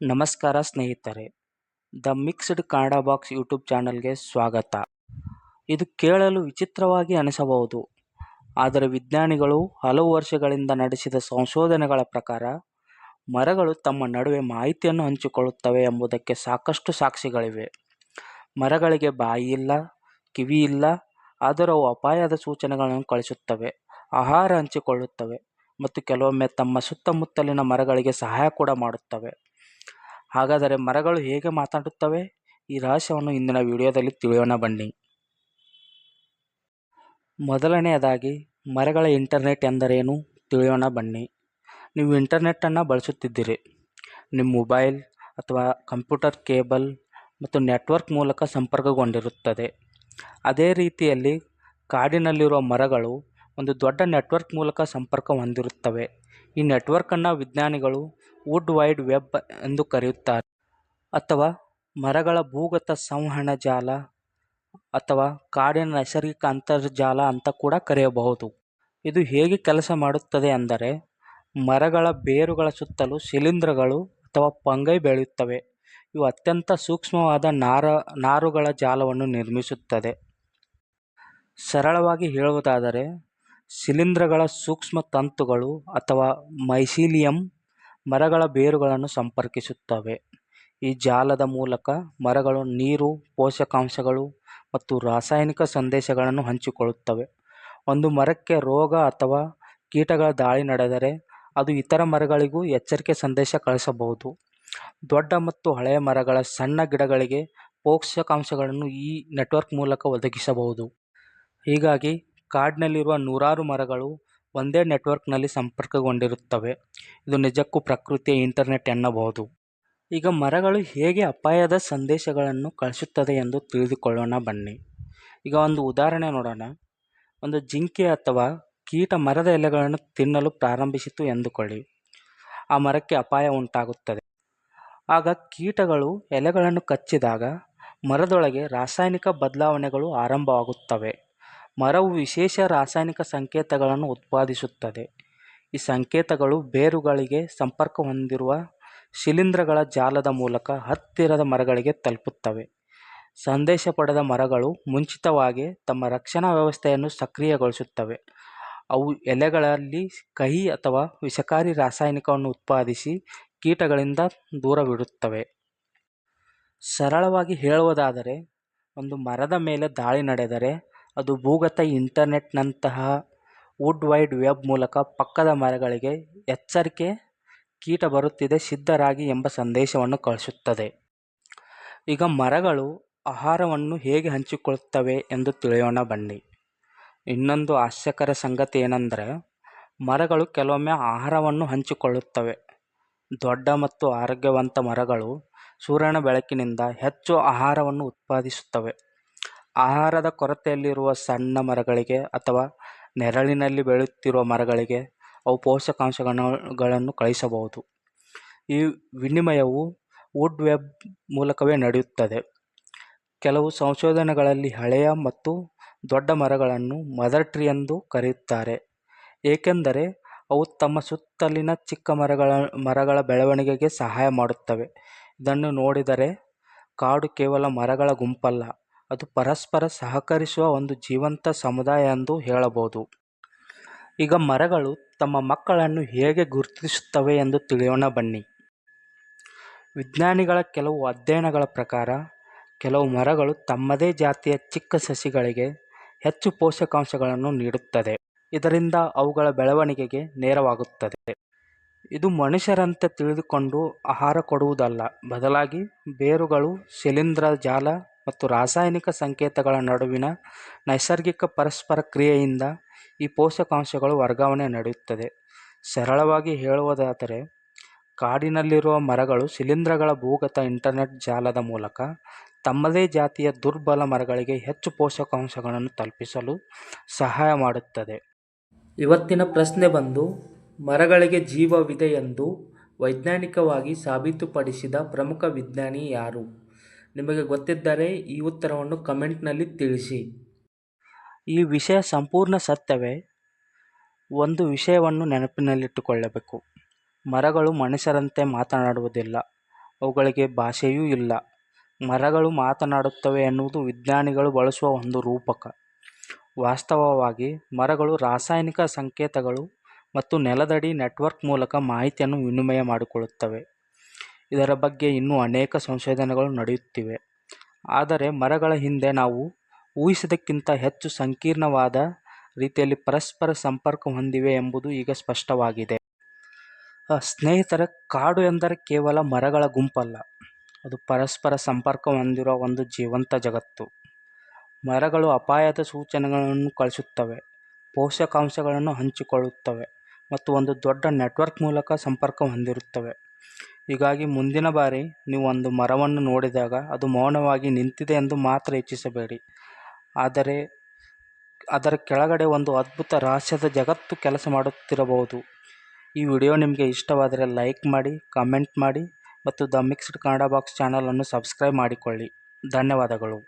ನಮಸ್ಕಾರ ಸ್ನೇಹಿತರೆ, the mixed Kannada box YouTube ಚಾನಲ್ಗೆ ಸ್ವಾಗತ. ಇದು ಕೇಳಲು ವಿಚಿತ್ರವಾಗಿ ಅನಿಸಬಹುದು, ಆದರೆ ವಿಜ್ಞಾನಿಗಳು ಹಲವು ವರ್ಷಗಳಿಂದ ನಡೆಸಿದ ಸಂಶೋಧನೆಗಳ ಪ್ರಕಾರ ಮರಗಳು ತಮ್ಮ ನಡುವೆ ಮಾಹಿತಿಯನ್ನು ಹಂಚಿಕೊಳ್ಳುತ್ತವೆ ಎಂಬುದಕ್ಕೆ ಸಾಕಷ್ಟು ಸಾಕ್ಷಿಗಳಿವೆ. ಮರಗಳಿಗೆ ಬಾಯಿ ಇಲ್ಲ, ಕಿವಿ ಇಲ್ಲ, ಆದರೂ ಅವು ಅಪಾಯದ ಸೂಚನೆಗಳನ್ನು ಕಳಿಸುತ್ತವೆ, ಆಹಾರ ಹಂಚಿಕೊಳ್ಳುತ್ತವೆ ಮತ್ತು ಕೆಲವೊಮ್ಮೆ ತಮ್ಮ ಸುತ್ತಮುತ್ತಲಿನ ಮರಗಳಿಗೆ ಸಹಾಯ ಕೂಡ ಮಾಡುತ್ತವೆ. ಹಾಗಾದರೆ ಮರಗಳು ಹೇಗೆ ಮಾತನಾಡುತ್ತವೆ? ಈ ರಹಸ್ಯವನ್ನು ಇಂದಿನ ವಿಡಿಯೋದಲ್ಲಿ ತಿಳಿಯೋಣ ಬನ್ನಿ. ಮೊದಲನೆಯದಾಗಿ ಮರಗಳ ಇಂಟರ್ನೆಟ್ ಎಂದರೇನು ತಿಳಿಯೋಣ ಬನ್ನಿ. ನೀವು ಇಂಟರ್ನೆಟ್ಟನ್ನು ಬಳಸುತ್ತಿದ್ದೀರಿ. ನಿಮ್ಮ ಮೊಬೈಲ್ ಅಥವಾ ಕಂಪ್ಯೂಟರ್ ಕೇಬಲ್ ಮತ್ತು ನೆಟ್ವರ್ಕ್ ಮೂಲಕ ಸಂಪರ್ಕಗೊಂಡಿರುತ್ತದೆ. ಅದೇ ರೀತಿಯಲ್ಲಿ ಕಾಡಿನಲ್ಲಿರುವ ಮರಗಳು ಒಂದು ದೊಡ್ಡ ನೆಟ್ವರ್ಕ್ ಮೂಲಕ ಸಂಪರ್ಕ ಹೊಂದಿರುತ್ತವೆ. ಈ ನೆಟ್ವರ್ಕನ್ನು ವಿಜ್ಞಾನಿಗಳು ವುಡ್ ವೈಡ್ ವೆಬ್ ಎಂದು ಕರೆಯುತ್ತಾರೆ, ಅಥವಾ ಮರಗಳ ಭೂಗತ ಸಂವಹನ ಜಾಲ ಅಥವಾ ಕಾಡಿನ ನೈಸರ್ಗಿಕ ಅಂತರ್ಜಾಲ ಅಂತ ಕೂಡ ಕರೆಯಬಹುದು. ಇದು ಹೇಗೆ ಕೆಲಸ ಮಾಡುತ್ತದೆ ಅಂದರೆ, ಮರಗಳ ಬೇರುಗಳ ಸುತ್ತಲೂ ಶಿಲೀಂಧ್ರಗಳು ಅಥವಾ ಫಂಗೈ ಬೆಳೆಯುತ್ತವೆ. ಇವು ಅತ್ಯಂತ ಸೂಕ್ಷ್ಮವಾದ ನಾರುಗಳ ಜಾಲವನ್ನು ನಿರ್ಮಿಸುತ್ತದೆ. ಸರಳವಾಗಿ ಹೇಳುವುದಾದರೆ, ಶಿಲೀಂಧ್ರಗಳ ಸೂಕ್ಷ್ಮ ತಂತುಗಳು ಅಥವಾ ಮೈಸೀಲಿಯಂ ಮರಗಳ ಬೇರುಗಳನ್ನು ಸಂಪರ್ಕಿಸುತ್ತವೆ. ಈ ಜಾಲದ ಮೂಲಕ ಮರಗಳು ನೀರು, ಪೋಷಕಾಂಶಗಳು ಮತ್ತು ರಾಸಾಯನಿಕ ಸಂದೇಶಗಳನ್ನು ಹಂಚಿಕೊಳ್ಳುತ್ತವೆ. ಒಂದು ಮರಕ್ಕೆ ರೋಗ ಅಥವಾ ಕೀಟಗಳ ದಾಳಿ ನಡೆದರೆ ಅದು ಇತರ ಮರಗಳಿಗೂ ಎಚ್ಚರಿಕೆ ಸಂದೇಶ ಕಳಿಸಬಹುದು. ದೊಡ್ಡ ಮತ್ತು ಹಳೆಯ ಮರಗಳ ಸಣ್ಣ ಗಿಡಗಳಿಗೆ ಪೋಷಕಾಂಶಗಳನ್ನು ಈ ನೆಟ್ವರ್ಕ್ ಮೂಲಕ ಒದಗಿಸಬಹುದು. ಹೀಗಾಗಿ ಕಾಡಿನಲ್ಲಿರುವ ನೂರಾರು ಮರಗಳು ಒಂದೇ ನೆಟ್ವರ್ಕ್ನಲ್ಲಿ ಸಂಪರ್ಕಗೊಂಡಿರುತ್ತವೆ. ಇದು ನಿಜಕ್ಕೂ ಪ್ರಕೃತಿಯ ಇಂಟರ್ನೆಟ್ ಎನ್ನಬಹುದು. ಈಗ ಮರಗಳು ಹೇಗೆ ಅಪಾಯದ ಸಂದೇಶಗಳನ್ನು ಕಳಿಸುತ್ತದೆ ಎಂದು ತಿಳಿದುಕೊಳ್ಳೋಣ ಬನ್ನಿ. ಈಗ ಒಂದು ಉದಾಹರಣೆ ನೋಡೋಣ. ಒಂದು ಜಿಂಕೆ ಅಥವಾ ಕೀಟ ಮರದ ಎಲೆಗಳನ್ನು ತಿನ್ನಲು ಪ್ರಾರಂಭಿಸಿತು ಎಂದುಕೊಳ್ಳಿ. ಆ ಮರಕ್ಕೆ ಅಪಾಯ ಉಂಟಾಗುತ್ತದೆ. ಆಗ ಕೀಟಗಳು ಎಲೆಗಳನ್ನು ಕಚ್ಚಿದಾಗ ಮರದೊಳಗೆ ರಾಸಾಯನಿಕ ಬದಲಾವಣೆಗಳು ಆರಂಭವಾಗುತ್ತವೆ. ಮರವು ವಿಶೇಷ ರಾಸಾಯನಿಕ ಸಂಕೇತಗಳನ್ನು ಉತ್ಪಾದಿಸುತ್ತದೆ. ಈ ಸಂಕೇತಗಳು ಬೇರುಗಳಿಗೆ ಸಂಪರ್ಕ ಹೊಂದಿರುವ ಶಿಲೀಂಧ್ರಗಳ ಜಾಲದ ಮೂಲಕ ಹತ್ತಿರದ ಮರಗಳಿಗೆ ತಲುಪುತ್ತವೆ. ಸಂದೇಶ ಪಡೆದ ಮರಗಳು ಮುಂಚಿತವಾಗಿ ತಮ್ಮ ರಕ್ಷಣಾ ವ್ಯವಸ್ಥೆಯನ್ನು ಸಕ್ರಿಯಗೊಳಿಸುತ್ತವೆ. ಅವು ಎಲೆಗಳಲ್ಲಿ ಕಹಿ ಅಥವಾ ವಿಷಕಾರಿ ರಾಸಾಯನಿಕವನ್ನು ಉತ್ಪಾದಿಸಿ ಕೀಟಗಳಿಂದ ದೂರವಿಡುತ್ತವೆ. ಸರಳವಾಗಿ ಹೇಳುವುದಾದರೆ, ಒಂದು ಮರದ ಮೇಲೆ ದಾಳಿ ನಡೆದರೆ ಅದು ಭೂಗತ ಇಂಟರ್ನೆಟ್ನಂತಹ ವುಡ್ ವೈಡ್ ವೆಬ್ ಮೂಲಕ ಪಕ್ಕದ ಮರಗಳಿಗೆ ಎಚ್ಚರಿಕೆ, ಕೀಟ ಬರುತ್ತಿದೆ, ಸಿದ್ಧರಾಗಿ ಎಂಬ ಸಂದೇಶವನ್ನು ಕಳಿಸುತ್ತದೆ. ಈಗ ಮರಗಳು ಆಹಾರವನ್ನು ಹೇಗೆ ಹಂಚಿಕೊಳ್ಳುತ್ತವೆ ಎಂದು ತಿಳಿಯೋಣ ಬನ್ನಿ. ಇನ್ನೊಂದು ಹಾಸ್ಯಕರ ಸಂಗತಿ ಏನೆಂದರೆ, ಮರಗಳು ಕೆಲವೊಮ್ಮೆ ಆಹಾರವನ್ನು ಹಂಚಿಕೊಳ್ಳುತ್ತವೆ. ದೊಡ್ಡ ಮತ್ತು ಆರೋಗ್ಯವಂತ ಮರಗಳು ಸೂರ್ಯನ ಬೆಳಕಿನಿಂದ ಹೆಚ್ಚು ಆಹಾರವನ್ನು ಉತ್ಪಾದಿಸುತ್ತವೆ. ಆಹಾರದ ಕೊರತೆಯಲ್ಲಿರುವ ಸಣ್ಣ ಮರಗಳಿಗೆ ಅಥವಾ ನೆರಳಿನಲ್ಲಿ ಬೆಳೆಯುತ್ತಿರುವ ಮರಗಳಿಗೆ ಅವು ಪೋಷಕಾಂಶಗಳನ್ನು ಕಳಿಸಬಹುದು. ಈ ವಿನಿಮಯವು ವುಡ್ ವೆಬ್ ಮೂಲಕವೇ ನಡೆಯುತ್ತದೆ. ಕೆಲವು ಸಂಶೋಧನೆಗಳಲ್ಲಿ ಹಳೆಯ ಮತ್ತು ದೊಡ್ಡ ಮರಗಳನ್ನು ಮದರ್ ಟ್ರೀ ಎಂದು ಕರೆಯುತ್ತಾರೆ, ಏಕೆಂದರೆ ಅವು ತಮ್ಮ ಸುತ್ತಲಿನ ಚಿಕ್ಕ ಮರಗಳ ಬೆಳವಣಿಗೆಗೆ ಸಹಾಯ ಮಾಡುತ್ತವೆ. ಇದನ್ನು ನೋಡಿದರೆ ಕಾಡು ಕೇವಲ ಮರಗಳ ಗುಂಪಲ್ಲ, ಅದು ಪರಸ್ಪರ ಸಹಕರಿಸುವ ಒಂದು ಜೀವಂತ ಸಮುದಾಯ ಎಂದು ಹೇಳಬಹುದು. ಈಗ ಮರಗಳು ತಮ್ಮ ಮಕ್ಕಳನ್ನು ಹೇಗೆ ಗುರುತಿಸುತ್ತವೆ ಎಂದು ತಿಳಿಯೋಣ ಬನ್ನಿ. ವಿಜ್ಞಾನಿಗಳ ಕೆಲವು ಅಧ್ಯಯನಗಳ ಪ್ರಕಾರ ಕೆಲವು ಮರಗಳು ತಮ್ಮದೇ ಜಾತಿಯ ಚಿಕ್ಕ ಸಸಿಗಳಿಗೆ ಹೆಚ್ಚು ಪೋಷಕಾಂಶಗಳನ್ನು ನೀಡುತ್ತದೆ. ಇದರಿಂದ ಅವುಗಳ ಬೆಳವಣಿಗೆಗೆ ನೆರವಾಗುತ್ತದೆ. ಇದು ಮನುಷ್ಯರಂತೆ ತಿಳಿದುಕೊಂಡು ಆಹಾರ ಕೊಡುವುದಲ್ಲ, ಬದಲಾಗಿ ಬೇರುಗಳು, ಶಿಲೀಂಧ್ರ ಜಾಲ ಮತ್ತು ರಾಸಾಯನಿಕ ಸಂಕೇತಗಳ ನಡುವಿನ ನೈಸರ್ಗಿಕ ಪರಸ್ಪರ ಕ್ರಿಯೆಯಿಂದ ಈ ಪೋಷಕಾಂಶಗಳು ವರ್ಗಾವಣೆ ನಡೆಯುತ್ತದೆ. ಸರಳವಾಗಿ ಹೇಳುವುದಾದರೆ, ಕಾಡಿನಲ್ಲಿರುವ ಮರಗಳು ಶಿಲೀಂಧ್ರಗಳ ಭೂಗತ ಇಂಟರ್ನೆಟ್ ಜಾಲದ ಮೂಲಕ ತಮ್ಮದೇ ಜಾತಿಯ ದುರ್ಬಲ ಮರಗಳಿಗೆ ಹೆಚ್ಚು ಪೋಷಕಾಂಶಗಳನ್ನು ತಲುಪಿಸಲು ಸಹಾಯ ಮಾಡುತ್ತದೆ. ಇವತ್ತಿನ ಪ್ರಶ್ನೆ ಬಂದು, ಮರಗಳಿಗೆ ಜೀವವಿದೆ ಎಂದು ವೈಜ್ಞಾನಿಕವಾಗಿ ಸಾಬೀತುಪಡಿಸಿದ ಪ್ರಮುಖ ವಿಜ್ಞಾನಿ ಯಾರು? ನಿಮಗೆ ಗೊತ್ತಿದ್ದರೆ ಈ ಉತ್ತರವನ್ನು ಕಮೆಂಟ್ನಲ್ಲಿ ತಿಳಿಸಿ. ಈ ವಿಷಯ ಸಂಪೂರ್ಣ ಸತ್ಯವೇ? ಒಂದು ವಿಷಯವನ್ನು ನೆನಪಿನಲ್ಲಿಟ್ಟುಕೊಳ್ಳಬೇಕು, ಮರಗಳು ಮನುಷ್ಯರಂತೆ ಮಾತನಾಡುವುದಿಲ್ಲ, ಅವುಗಳಿಗೆ ಭಾಷೆಯೂ ಇಲ್ಲ. ಮರಗಳು ಮಾತನಾಡುತ್ತವೆ ಎನ್ನುವುದು ವಿಜ್ಞಾನಿಗಳು ಬಳಸುವ ಒಂದು ರೂಪಕ. ವಾಸ್ತವವಾಗಿ ಮರಗಳು ರಾಸಾಯನಿಕ ಸಂಕೇತಗಳು ಮತ್ತು ನೆಲದಡಿ ನೆಟ್ವರ್ಕ್ ಮೂಲಕ ಮಾಹಿತಿಯನ್ನು ವಿನಿಮಯ ಮಾಡಿಕೊಳ್ಳುತ್ತವೆ. ಇದರ ಬಗ್ಗೆ ಇನ್ನೂ ಅನೇಕ ಸಂಶೋಧನೆಗಳು ನಡೆಯುತ್ತಿವೆ. ಆದರೆ ಮರಗಳ ಹಿಂದೆ ನಾವು ಊಹಿಸಿದ್ದಕ್ಕಿಂತ ಹೆಚ್ಚು ಸಂಕೀರ್ಣವಾದ ರೀತಿಯಲ್ಲಿ ಪರಸ್ಪರ ಸಂಪರ್ಕ ಹೊಂದಿವೆ ಎಂಬುದು ಈಗ ಸ್ಪಷ್ಟವಾಗಿದೆ. ಸ್ನೇಹಿತರೆ, ಕಾಡು ಎಂದರೆ ಕೇವಲ ಮರಗಳ ಗುಂಪಲ್ಲ, ಅದು ಪರಸ್ಪರ ಸಂಪರ್ಕ ಹೊಂದಿರುವ ಒಂದು ಜೀವಂತ ಜಗತ್ತು. ಮರಗಳು ಅಪಾಯದ ಸೂಚನೆಗಳನ್ನು ಕಳಿಸುತ್ತವೆ, ಪೋಷಕಾಂಶಗಳನ್ನು ಹಂಚಿಕೊಳ್ಳುತ್ತವೆ ಮತ್ತು ಒಂದು ದೊಡ್ಡ ನೆಟ್ವರ್ಕ್ ಮೂಲಕ ಸಂಪರ್ಕ ಹೊಂದಿರುತ್ತವೆ. ಹೀಗಾಗಿ ಮುಂದಿನ ಬಾರಿ ನೀವು ಒಂದು ಮರವನ್ನು ನೋಡಿದಾಗ ಅದು ಮೌನವಾಗಿ ನಿಂತಿದೆ ಎಂದು ಮಾತ್ರ ಯೋಚಿಸಬೇಡಿ, ಆದರೆ ಅದರ ಕೆಳಗಡೆ ಒಂದು ಅದ್ಭುತ ರಹಸ್ಯದ ಜಗತ್ತು ಕೆಲಸ ಮಾಡುತ್ತಿರಬಹುದು. ಈ ವಿಡಿಯೋ ನಿಮಗೆ ಇಷ್ಟವಾದರೆ ಲೈಕ್ ಮಾಡಿ, ಕಮೆಂಟ್ ಮಾಡಿ ಮತ್ತು ದ ಮಿಕ್ಸ್ಡ್ ಕನ್ನಡ ಬಾಕ್ಸ್ ಚಾನಲನ್ನು ಸಬ್ಸ್ಕ್ರೈಬ್ ಮಾಡಿಕೊಳ್ಳಿ. ಧನ್ಯವಾದಗಳು.